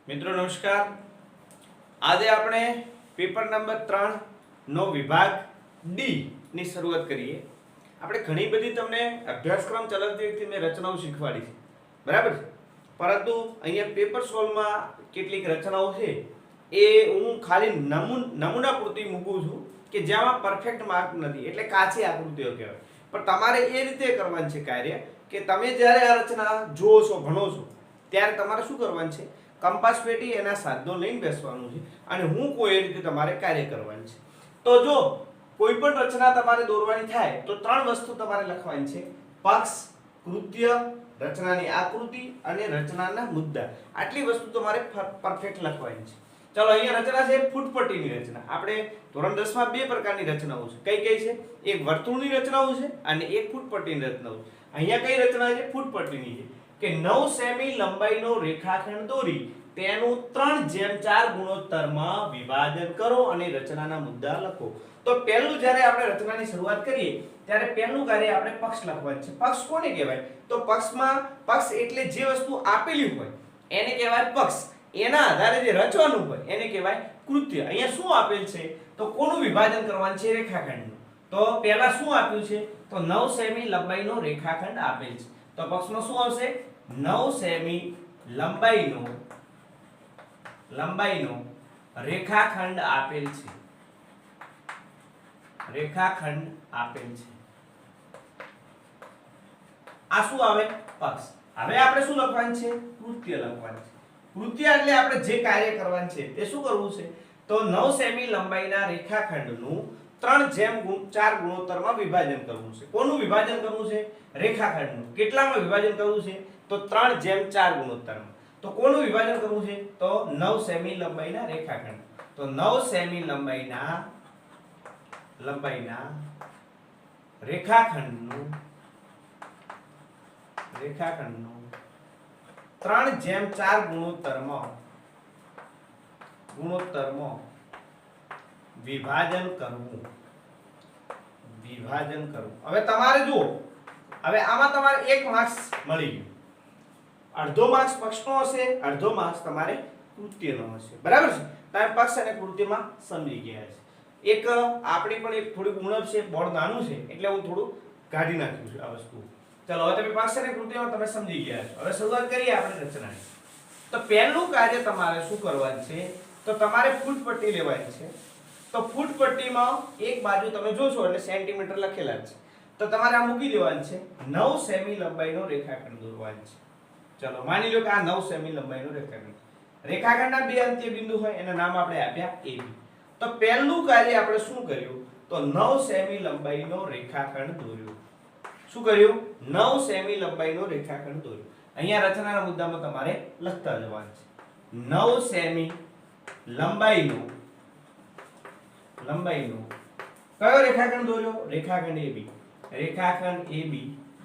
મિત્રો નમસ્કાર। આજે આપણે પેપર નંબર 3 નો વિભાગ ડી ની શરૂઆત કરીએ। આપણે ઘણી બધી તમને અભ્યાસક્રમ ચલાવતી વખતે મેં રચનાઓ શીખવાડી છે, બરાબર છે, પરંતુ અહીંયા પેપર સોલ્વમાં કેટલીક રચનાઓ છે એ હું ખાલી નમૂના પૂરતી મૂકું છું કે જેમાં પરફેક્ટ માર્ક નથી, એટલે કાચી આકૃતિઓ કહેવાય। પણ તમારે એ રીતે કરવાનું છે કાર્ય કે તમે જ્યારે આ રચના જુઓ છો, ભણો છો, ત્યારે તમારે શું કરવાનું છે, કંપાસ પેટી એના સાધનો લઈને બેસવાનું છે અને હું કોઈ રીતે તમારે કાર્ય કરવાનું છે। તો જો કોઈ પણ રચના તમારે દોરવાની થાય તો ત્રણ વસ્તુ તમારે લખવાની છે: પક્ષ, કૃત્ય, રચનાની આકૃતિ અને રચનાના મુદ્દા। આટલી વસ્તુ તમારે પરફેક્ટ લખવાની છે। ચલો, અહીંયા રચના છે ફૂટપટ્ટીની રચના। આપણે ધોરણ 10 માં બે પ્રકારની રચનાઓ છે। કઈ કઈ છે? એક વર્તુળની રચનાઓ છે અને એક ફૂટપટ્ટીની રચનાઓ છે। અહીંયા કઈ રચના છે? ફૂટપટ્ટીની છે કે 9 સેમી લંબાઈનો રેખાખંડ દોરી તેનું 3:4 ગુણોત્તરમાં વિભાજન કરો અને રચનાના મુદ્દા લખો। તો પહેલું જ્યારે આપણે રચનાની શરૂઆત કરીએ ત્યારે પહેલું કાર્ય આપણે પક્ષ લખવાનું છે। પક્ષ કોને કહેવાય? તો પક્ષ એટલે જે વસ્તુ આપેલી હોય એને કહેવાય પક્ષ। એના આધારે જે રચવાનું હોય એને કહેવાય કૃત્ય। અહીંયા શું આપેલ છે? તો કોનું વિભાજન કરવાનું છે? રેખાખંડનું। તો પહેલા શું આપ્યું છે? તો 9 સેમી લંબાઈનો રેખાખંડ આપેલ છે। તો પક્ષમાં શું આવશે? 9 સેમી લંબાઈનો રેખાખંડ આપેલ છે। રેખાખંડ આપેલ છે, આ શું આવે? પક્ષ। હવે આપણે શું લખવાનું છે? કૃત્ય લખવાનું છે। કૃત્ય એટલે આપણે જે કાર્ય કરવાનું છે તે શું કરવું છે? તો 9 સેમી લંબાઈના રેખાખંડનું 3:4 ગુણોત્તરમાં વિભાજન કરવું છે। કોનું વિભાજન કરવું છે? રેખાખંડનું। કેટલામાં વિભાજન કરવું છે? તો 3:4 ગુણોત્તરમાં। તો કોનું વિભાજન કરવું છે? તો 9 સેમી લંબાઈના રેખાખંડ। તો 9 સેમી લંબાઈના રેખાખંડનું 3:4 ગુણોત્તરમાં વિભાજન કરવું। હવે તમારે જુઓ, હવે આમાં તમારે 1 માર્ક્સ મળી ગયો। અડધો માર્ક્સ પક્ષનો હશે, અડધો માર્ક્સ તમારે કૃત્યનો હશે, બરાબર છે? તમે પક્ષ અને કૃત્યમાં સમજી ગયા છે। એક આપણી પણ એક થોડી ઉણપ છે, બોર્ડ નાનું છે એટલે હું થોડું કાઢી નાખ્યું છે આ વસ્તુ। ચલો, હવે તમે પક્ષ અને કૃત્યમાં તમે સમજી ગયા છો। હવે શરૂઆત કરીએ આપણે રચનાની। તો પહેલું કાર્ય તમારે શું કરવાનું છે? તો તમારે ફૂટપટ્ટી લેવાની છે। તો ફૂટપટ્ટીમાં એક બાજુ તમે જોશો એટલે સેન્ટીમીટર લખેલા છે, તો તમારે આ મૂકી દેવાનું છે। 9 સેમી લંબાઈનો રેખાખંડ દોરવાનો છે। ચલો, માની લો કે આ 9 સેમી લંબાઈનો રેખાખંડ। રેખાખંડના બે અંત્ય બિંદુ હોય એના નામ આપણે આપ્યા AB। તો પહેલું કાર્ય આપણે શું કર્યું? તો 9 સેમી લંબાઈનો રેખાખંડ દોર્યો। શું કર્યું? 9 સેમી લંબાઈનો રેખાખંડ દોર્યો। અહીંયા રચનાના મુદ્દામાં તમારે લખતા જવાનું છે। 9 સેમી લંબાઈનો કયો રેખાખંડ દોર્યો? રેખાખંડ AB। રેખાખંડ AB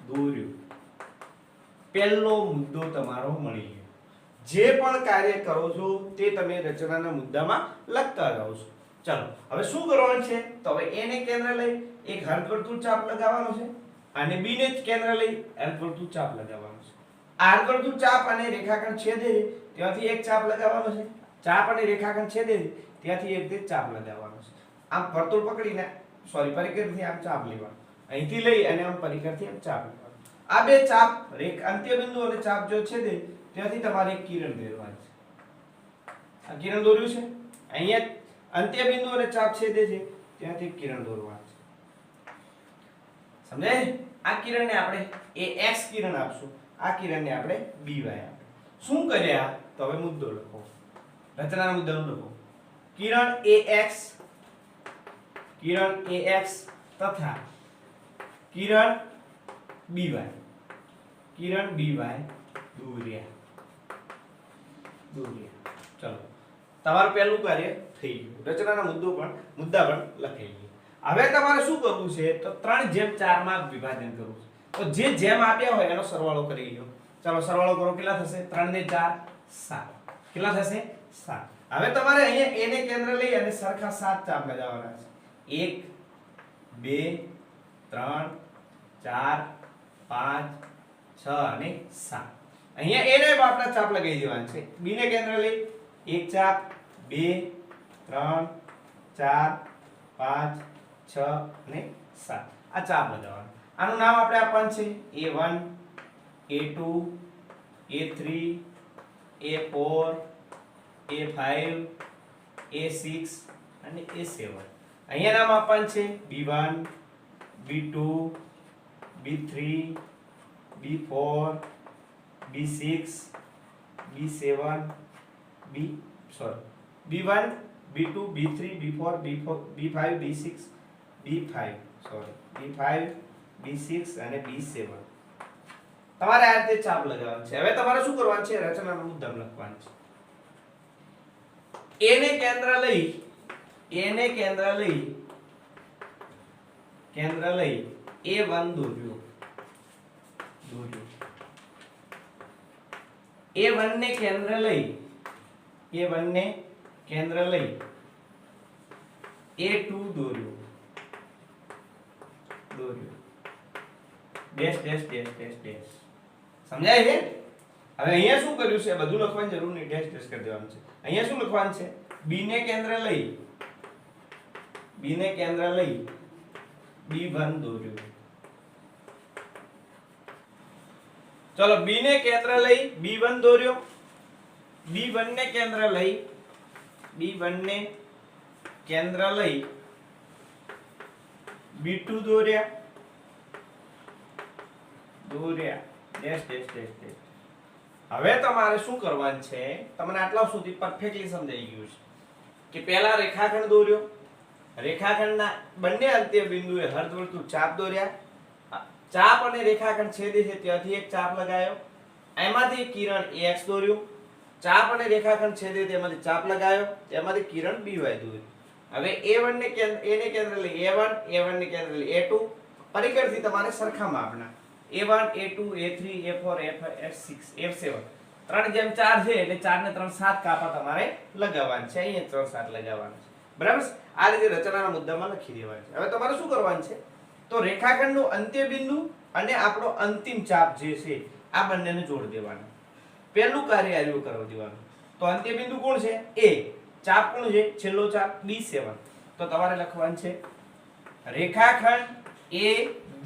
દોર્યો। પહેલો મુદ્દો તમારો મળી ગયો। જે પણ કાર્ય કરો છો તે તમે રચનાના મુદ્દામાં લખતા જાઓ છો। ચલો, હવે શું કરવાનું છે? તો હવે A ને કેન્દ્ર લઈ એક અર્ધવર્તુળ ચાપ લગાવવાનો છે અને B ને કેન્દ્ર લઈ અર્ધવર્તુળ ચાપ લગાવવાનો છે। આ અર્ધવર્તુળ ચાપ અને રેખાખંડ છેદે ત્યાંથી એક ચાપ લગાવવાનો છે। ચાપ અને રેખાખંડ છેદે ત્યાંથી એક ચાપ લગાવવાનો છે। આમ વર્તુળ પકડીને પરિકરથી આમ ચાપ લેવાનો, અહીંથી લઈ અને આમ પરિકરથી આમ ચાપ લેવાનો। આ બે ચાપ અંત્ય બિંદુ અને ચાપ જો છેદે ત્યાંથી તમારે એક કિરણ દોરવાની છે। આ કિરણ દોર્યું છે। અહીંયા અંત્ય બિંદુ અને ચાપ છેદે છે ત્યાંથી એક કિરણ દોરવાની છે। સમજાય? આ કિરણને આપણે AX કિરણ આપશું, આ કિરણને આપણે BY આપીશું। શું કર્યા? તો હવે મુદ્દો લખો, રચનાના મુદ્દાનું લખો। કિરણ AX તથા કિરણ BY દોર્યા। ચલો, તમારું પહેલું કાર્ય થઈ ગયું। રચનાના મુદ્દા પણ લખાઈ ગયા। હવે તમારે શું કરવું છે? તો 3:4 માં વિભાજન કરવું છે। તો જે જેમ આપ્યા હોય એનો સરવાળો કરી લો। ચાલો, સરવાળો કરો। કેટલા થશે? 3 ને 4 7। કેટલા થશે? 7। હવે તમારે અહીંયા A ને કેન્દ્ર લઈ અને સરખા 7 ચાપ લગાવવાના છે। 1 2 3 4 5 6 અને 7। અહીંયા એ ને આપણે ચાપ લગાવી દેવાનું છે. બી ને કેન્દ્ર લઈ એક ચાપ 2 3 4 5 6 અને 7 આ ચાપ લગાવવાનું. આનું નામ આપણે આપવાનું છે A1 A2 A3 A4 A5 A6 અને A7. અહીંયા નામ આપવાનું છે B1 B2 B3 B4 B6 B7 B1 B2 B3 B4 B5 B6 B5 B6 અને B7 તમારે આ રીતે ચાપ લગાવવાનું છે. હવે તમારે શું કરવાનું છે? રચનાનો મુદ્દમ લખવાનું છે. A ને કેન્દ્ર લઈ A1 દોર્યું. A1 ને કેન્દ્ર લઈ A2 દોર્યું. Dash dash dash dash dash. સમજાય છે? હવે અહીંયા શું કર્યું છે? બધું લખવાની જરૂર નહીં, ડેશ ડેશ કરી દેવાનું છે. અહીંયા શું લખવાનું છે? B ને કેન્દ્ર લઈ B1 દોર્યું. ચલો B ને કેન્દ્ર લઈ B1 દોર્યો. B1 ને કેન્દ્ર લઈ B2 દોર્યા. Dash dash dash dash. હવે તમારે શું કરવાનું છે? તમને આટલા સુધી પરફેક્ટલી સમજાઈ ગયું છે કે પહેલા રેખાખંડ દોર્યો. રેખાખંડના બંને અંત્ય બિંદુએ અર્ધવર્તુળ ચાપ દોર્યા. ચાપ અને રેખાખંડ છેદે છે ત્યાંથી એક ચાપ લગાવ્યો. એમાંથી કિરણ AX દોર્યું. ચાપ અને રેખાખંડ છેદે તેમાંથી ચાપ લગાવ્યો. તેમાંથી કિરણ BY દોર્યું. હવે A1 ને કેન્દ્ર લઈ A1 ને કેન્દ્ર લઈ A2. પરિકરથી તમારે સરખા માપના A1 A2 A3 A4 A5 A6 A7 3 જેમ 4 છે એટલે 4 ને 3 7 કાપા તમારે લગાવવાના છે. અહીંયા 3 7 લગાવવાના છે. બરાબર? આ રીતે રચનાના મુદ્દામાં લખી દેવાનું છે. હવે તમારે શું કરવાનું છે? તો રેખાખંડનું અંત્ય બિંદુ અને આપણો અંતિમ ચાપ જે છે આ બંનેને જોડી દેવાનું. પહેલું કાર્ય આર્યું કરવા દેવાનું. તો અંત્ય બિંદુ કોણ છે? A. ચાપ કોણ છે? છેલ્લો ચાપ B7. તો તમારે લખવાનું છે રેખાખંડ A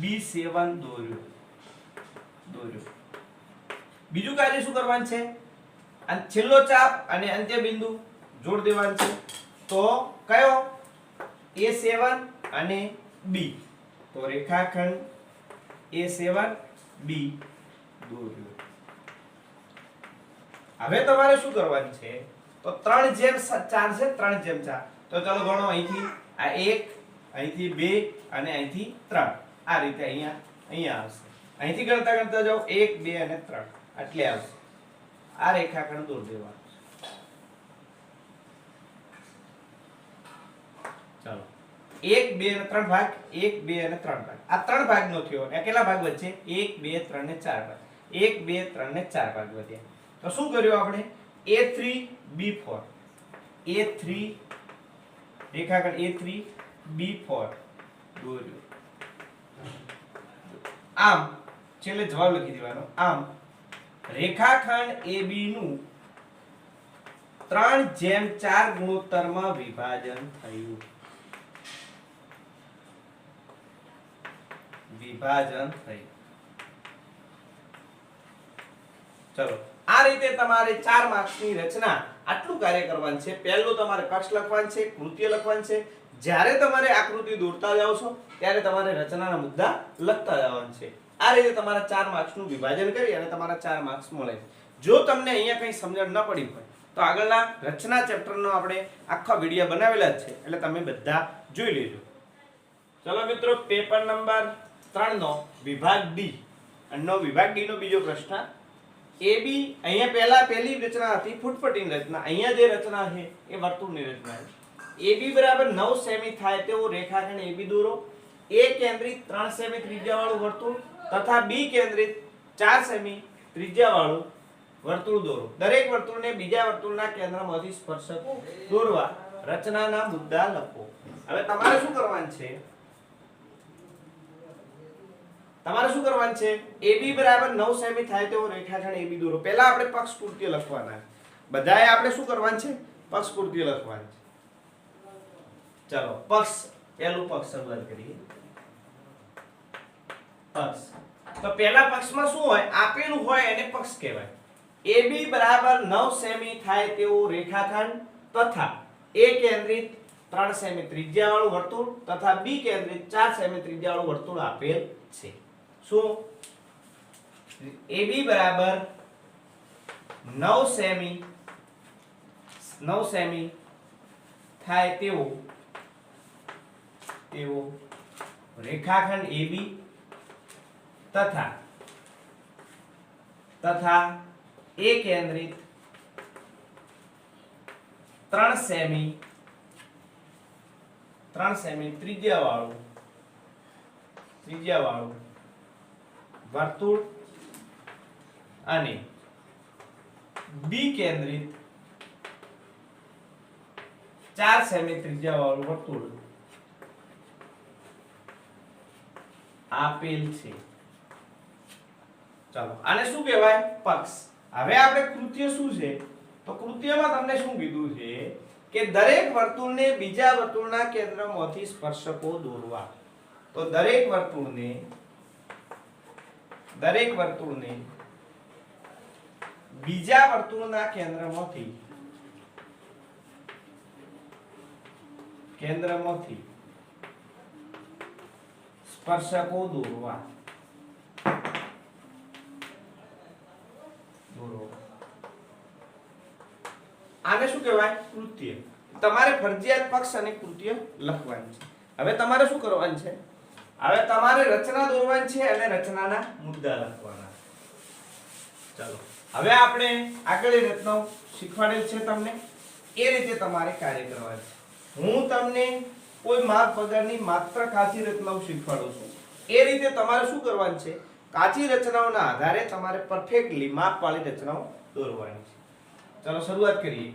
B7 દોર્યું. બીજું કાર્ય શું કરવાનું છે? છેલ્લો ચાપ અને અંત્ય બિંદુ જોડ દેવાનું છે. તો કયો? A7 અને B. તો રેખાખંડ A7 B દોર્યું. હવે તમારે શું કરવાનું છે? તો 3 જેમ 4 છે 3 જેમ 4. તો ચાલો ગણો. અહીંથી આ 1 અહીંથી 2 અને અહીંથી 3. આ રીતે અહીંયા આવશે. અહીંથી ગણતા જાઓ 1 2 અને 3 આટલે આવશે. આ રેખાખંડ દોર દેવાનું. ચાલો 1 2 અને 3 ભાગ 1 2 અને 3 ભાગ. આ 3 ભાગનો થયો. આ કેટલા ભાગ વચ્ચે? 1 2 3 ને 4 ભાગ. 1 2 3 ને 4 ભાગ વધ્યા. તો શું કર્યું આપણે? A3 B4 A3 રેખાખંડ A3 B4 દોર્યો. આમ છેલ્લે જવાબ લખી દેવાનો. આમ રેખાખંડ AB નું 3:4 ગુણોત્તરમાં વિભાજન થયું. ચલો આ રીતે તમારે 4 માર્ક્સની રચના આટલું કાર્ય કરવાનું છે. પહેલું તમારે કક્ષ લખવાનું છે, કૃત્ય લખવાનું છે. જ્યારે તમારે આકૃતિ દોરતા જાવ છો ત્યારે તમારે રચનાના મુદ્દા લખતા જવાનું છે. આ રીતે તમારા 4 માર્ક્સનું વિભાજન કરી અને તમારા 4 માર્ક્સ મળે. જો તમને અહીંયા કંઈ સમજણ ન પડી હોય તો આગળના રચના ચેપ્ટરનો આપણે આખા વિડિયો બનાવેલા જ છે, એટલે તમે બધા જોઈ લેજો. ચલો મિત્રો, પેપર નંબર 3 નો વિભાગ ડી નો બીજો પ્રશ્ન. AB અહીંયા પહેલી રચના હતી ફૂટપટ્ટીની રચના. અહીંયા જે રચના છે એ વર્તુળની રચના છે. AB બરાબર 9 સેમી થાય તેવો રેખાખંડ AB દોરો. A કેન્દ્રિત 3 સેમી ત્રિજ્યાવાળું વર્તુળ તથા B કેન્દ્રિત 4 સેમી ત્રિજ્યાવાળું વર્તુળ દોરો. દરેક વર્તુળને બીજા વર્તુળના કેન્દ્રમાંથી સ્પર્શક દોરવા. રચનાના મુદ્દા લખો. હવે તમારે શું કરવાનું છે? તમારે શું કરવાનું છે AB બરાબર 9 સેમી થાય તેવો રેખાખંડ AB દોરો પહેલા આપણે પક્ષ પૂર્તિ લખવાના બધાએ આપણે શું કરવાનું છે પક્ષ પૂર્તિ લખવાની છે ચલો પક્ષ પહેલું પક્ષ શરૂઆત કરીએ પક્ષ તો પહેલા પક્ષમાં શું હોય આપેલું હોય એને પક્ષ કહેવાય AB બરાબર 9 સેમી થાય તેવો રેખાખંડ તથા A કેન્દ્રિત 3 સેમી ત્રિજ્યાવાળું વર્તુળ તથા B કેન્દ્રિત 4 સેમી ત્રિજ્યાવાળું વર્તુળ આપેલ છે શું AB બરાબર 9 સેમી થાય તેવો રેખાખંડ AB તથા A કેન્દ્રિત 3 સેમી ત્રિજ્યાવાળું વર્તુળ અને B કેન્દ્રિત 4 સેમી ત્રિજ્યાવાળું વર્તુળ આપેલ છે ચાલો આને શું કહેવાય પક્ષ હવે આપણે કૃત્ય શું છે તો કૃત્યમાં તમને શું કીધું છે કે દરેક વર્તુળને બીજા વર્તુળના કેન્દ્રમાંથી સ્પર્શકો દોરવા તો દરેક વર્તુળને બીજા વર્તુળના કેન્દ્રમાંથી સ્પર્શકો દોરો આને શું કહેવાય કૃત્ય તમારે ફરજિયાત પક્ષ અને કૃત્ય લખવાનું છે હવે તમારે શું કરવાનું છે હવે તમારે રચના દોરવાની છે અને રચનાના મુદ્દા લખવાના ચાલો હવે આપણે આગળની રચનાઓ શીખવાડેલ છે તમને એ રીતે તમારે કાર્ય કરવાનું છે હું તમને કોઈ માપ વગરની માત્ર કાચી રચનાઓ શીખવાડું છું એ રીતે તમારે શું કરવાનું છે કાચી રચનાઓના આધારે તમારે પરફેક્ટલી માપવાળી રચનાઓ દોરવાની છે ચાલો શરૂઆત કરીએ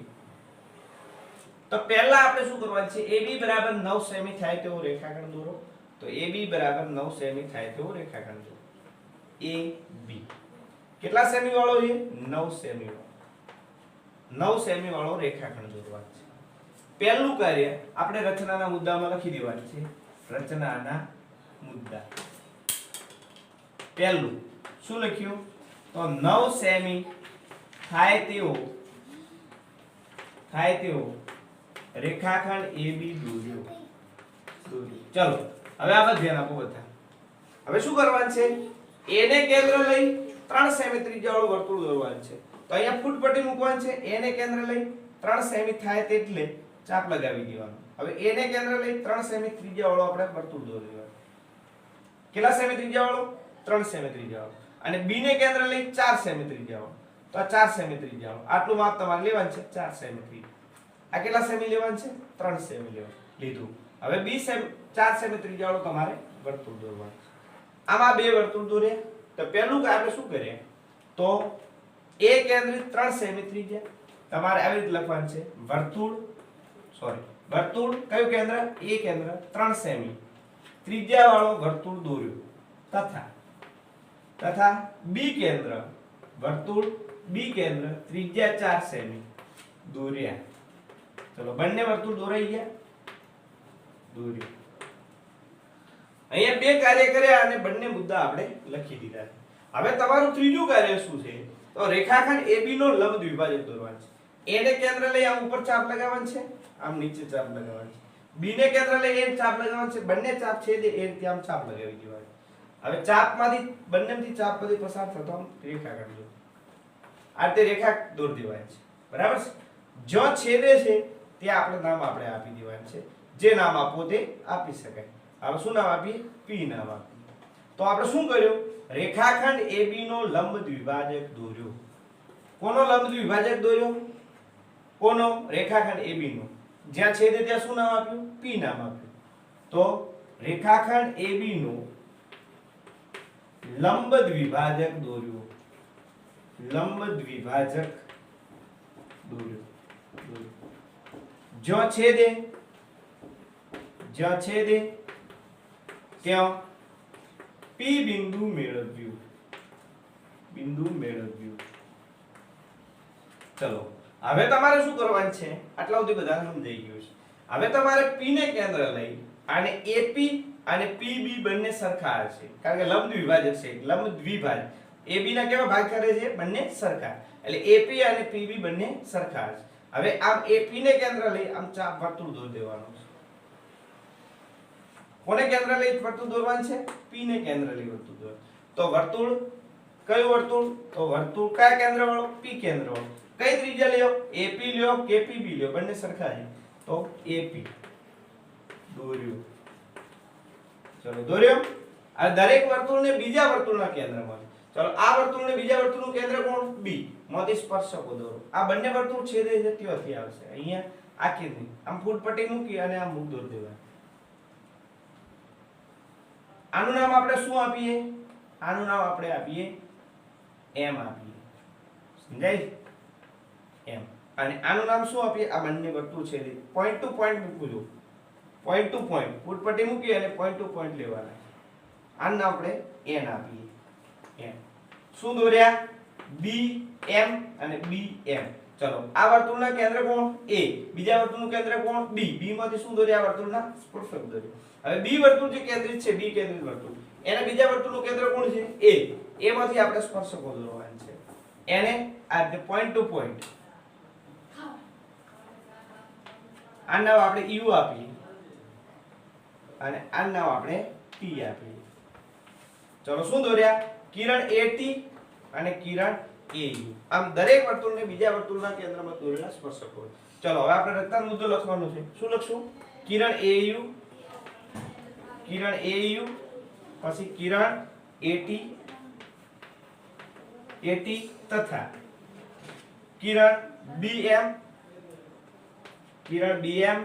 તો પહેલા આપણે શું કરવાનું છે AB બરાબર 9 સેમી થાય તેવો રેખાખંડ દોરો તો AB બરાબર 9 સેમી થાય તેવો રેખાખંડ દોરો AB કેટલા સેમી વાળો છે 9 સેમી વાળો 9 સેમી વાળો રેખાખંડ દોરવાનો છે પહેલું કાર્ય આપણે રચનાના મુદ્દામાં લખી દેવાનું છે રચનાના મુદ્દા પહેલું શું લખ્યું તો 9 સેમી થાય તેવો રેખાખંડ AB દોર્યો ચલો હવે આ ધ્યાન આપો બધા હવે શું કરવાનું છે A ને કેન્દ્ર લઈ 3 સેમી ત્રિજ્યાવાળું વર્તુળ દોરવાનું છે તો અહીંયા ફૂટપટ્ટી મૂકવાની છે A ને કેન્દ્ર લઈ 3 સેમી થાય તેટલે ચાપ લગાવી દેવાનું હવે A ને કેન્દ્ર લઈ 3 સેમી ત્રિજ્યાવાળો આપણે વર્તુળ દોરી દેવાનું કેટલા સેમી ત્રિજ્યાવાળો 3 સેમી ત્રિજ્યાવાળો અને B ને કેન્દ્ર લઈ 4 સેમી ત્રિજ્યાવાળો તો આ 4 સેમી ત્રિજ્યાવાળો આટલું માપ તમારે લેવાનું છે 4 સેમી ત્રિજ્યા આ કેટલા સેમી લેવાનું છે 3 સેમી લેવાનું લીધું હવે B સેમી 4 સેમી ત્રિજ્યાવાળો તમારે વર્તુળ દોરવાનું છે આમાં બે વર્તુળ દોરે તો પહેલું આપણે શું કરીએ તો A કેન્દ્રિત 3 સેમી ત્રિજ્યા તમારે આવી રીતે લખવાનું છે વર્તુળ કયું કેન્દ્ર A કેન્દ્ર 3 સેમી ત્રિજ્યાવાળો વર્તુળ દોર્યો તથા B કેન્દ્ર વર્તુળ B કેન્દ્ર ત્રિજ્યા 4 સેમી દોર્યા ચલો બંને વર્તુળ દોરાઈ ગયા દોર્યું અહીંયા બે કાર્ય કર્યા અને બંને મુદ્દા આપણે લખી દીધા હવે તમારું ત્રીજું કાર્ય શું છે તો રેખાખંડ AB નો લંબ દ્વિભાજક દોરવાનો છે A ને કેન્દ્ર લઈ આમ ઉપર ચાપ લગાવવાની છે આમ નીચે ચાપ લગાવવાની છે B ને કેન્દ્ર લઈ એક ચાપ લગાવવાની છે બંને ચાપ છેદે એ રીતે આમ ચાપ લગાવી દેવાની હવે ચાપમાંથી બંનેમાંથી ચાપ બધી પસાર થતો આમ રેખાખંડ દોરો આ રીતે રેખા દોર દેવાની છે બરાબર છે જો છેદે છે તે આપણે નામ આપણે આપી દેવાનું છે જે નામ આપો તે આપી શકાય હવે શું નામ આપીએ P નામ આપીએ તો આપણે શું કર્યું રેખાખંડ AB નો લંબ દ્વિભાજક દોર્યો કોનો લંબ દ્વિભાજક દોર્યો કોનો રેખાખંડ AB નો જ્યાં છેદે ત્યાં શું નામ આપ્યું P નામ આપ્યું તો રેખાખંડ AB નો લંબ દ્વિભાજક દોર્યો જો છેદે ત્યાં P બિંદુ મેળવ્યું. ચલો હવે તમારે શું કરવાનું છે? આટલા સુધી બધાને સમજાઈ ગયું છે. હવે તમારે P ને કેન્દ્ર લઈ અને AP અને PB બંને સરખા છે, કારણ કે લંબ દ્વિભાજક છે. લંબ દ્વિભાજક AB ના કેવા ભાગ કરે છે? બંને સરખા. એટલે AP અને PB બંને સરખા છે. હવે આમ AP ને કેન્દ્ર લઈ આમ ચાપ વર્તુળ દોરી દેવાનું છે. કોને કેન્દ્ર લઈ વર્તુળ દોરવાનું છે? P ને કેન્દ્ર લઈ વર્તુળ દોરવાનું. તો વર્તુળ કયું વર્તુળ? તો વર્તુળ કયા કેન્દ્ર વાળો? P કેન્દ્ર વાળો. કઈ ત્રિજ્યા લ્યો? AP લ્યો કે PB લ્યો, બંને સરખા છે. તો AP દોર્યું. ચલો દોર્યો. આ દરેક વર્તુળને બીજા વર્તુળના કેન્દ્રમાં. ચલો આ વર્તુળને બીજા વર્તુળનું કેન્દ્ર કોણ? B. માંથી સ્પર્શકો દોરો. આ બંને વર્તુળ છેદે છે ત્યાંથી આવશે. અહીંયા આખી આમ ફૂટપટ્ટી મૂકી અને આમ મુખ દોર દેવા. આનું નામ આપણે શું આપીએ? આનું નામ આપણે આપીએ M આપીએ. સમજાય? M. અને આનું નામ શું આપીએ? આ બંને વર્તુળ છેદે પોઈન્ટ ટુ પોઈન્ટ મૂકવું. પોઈન્ટ ટુ પોઈન્ટ ફૂટપટ્ટી મૂકી અને પોઈન્ટ ટુ પોઈન્ટ લેવાના. આનું નામ આપણે N આપીએ. M. શું દોર્યા? BM અને BM. ચલો આ વર્તુળના કેન્દ્ર કોણ? A. બીજા વર્તુળનું કેન્દ્ર કોણ? B. B માંથી શું દોર્યા? વર્તુળના સ્પર્શક દોર્યા. હવે B વર્તુળ જે કેન્દ્રિત છે, B કેન્દ્રિત વર્તુળ, એના બીજા વર્તુળનું કેન્દ્ર કોણ છે? A. A માંથી આપણે સ્પર્શકો દોરવાના છે. એને આ પોઈન્ટ ટુ પોઈન્ટ. આનું નામ આપણે U આપીએ અને આનું નામ આપણે T આપીએ. ચલો શું દોર્યા? કિરણ AT અને કિરણ AU. આમ દરેક વર્તુળને બીજા વર્તુળના કેન્દ્રમાં દોરેલા સ્પર્શકો. ચલો હવે આપણે રચના મુદ્દો લખવાનો છે. શું લખશું? કિરણ AU, કિરણ AU, પછી કિરણ AT તથા કિરણ BM, કિરણ BM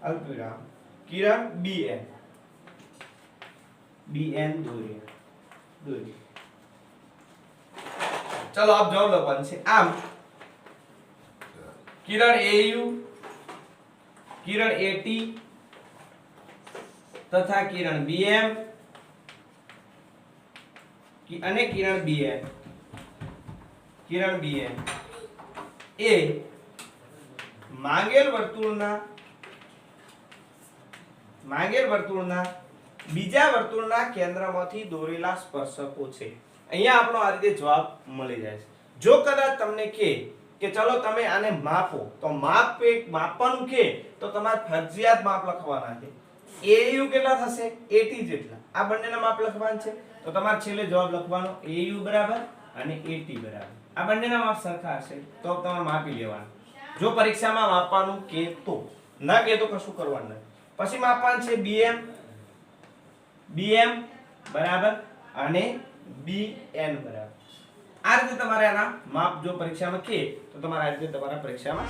અલ્પવિરામ કિરણ BN દોરીએ. ચલો આપ જવાબ લખવાનું છે. આમ કિરણ AU, કિરણ AT તથા કિરણ BM અને કિરણ BN એ માંગેલ વર્તુળના બીજા વર્તુળના કેન્દ્રમાંથી દોરેલા સ્પર્શકો છે. અહીંયા આપણો આ રીતે જવાબ મળી જાય છે. જો કદાચ તમને કે ચલો તમે આને માપો, તો માપવાનું કે તો તમારે ફરજિયાત માપ લખવાના છે. AU કેટલા થશે? AT જેટલા. આ બંનેના માપ લખવાના છે. તો તમારે છેલ્લે જવાબ લખવાનો AU બરાબર અને AT બરાબર. આ બંનેના માપ સરખા હશે તો તમારે માપી લેવાનું. જો પરીક્ષામાં માપવાનું કે તો, ના કે તો કશું કરવાનું નહીં. પછી માપવાનું છે BM બરાબર અને BN બરાબર. આ રીતે તમારે આના માપ જો પરીક્ષામાં કે તો તમારે આ રીતે તમારા પરીક્ષામાં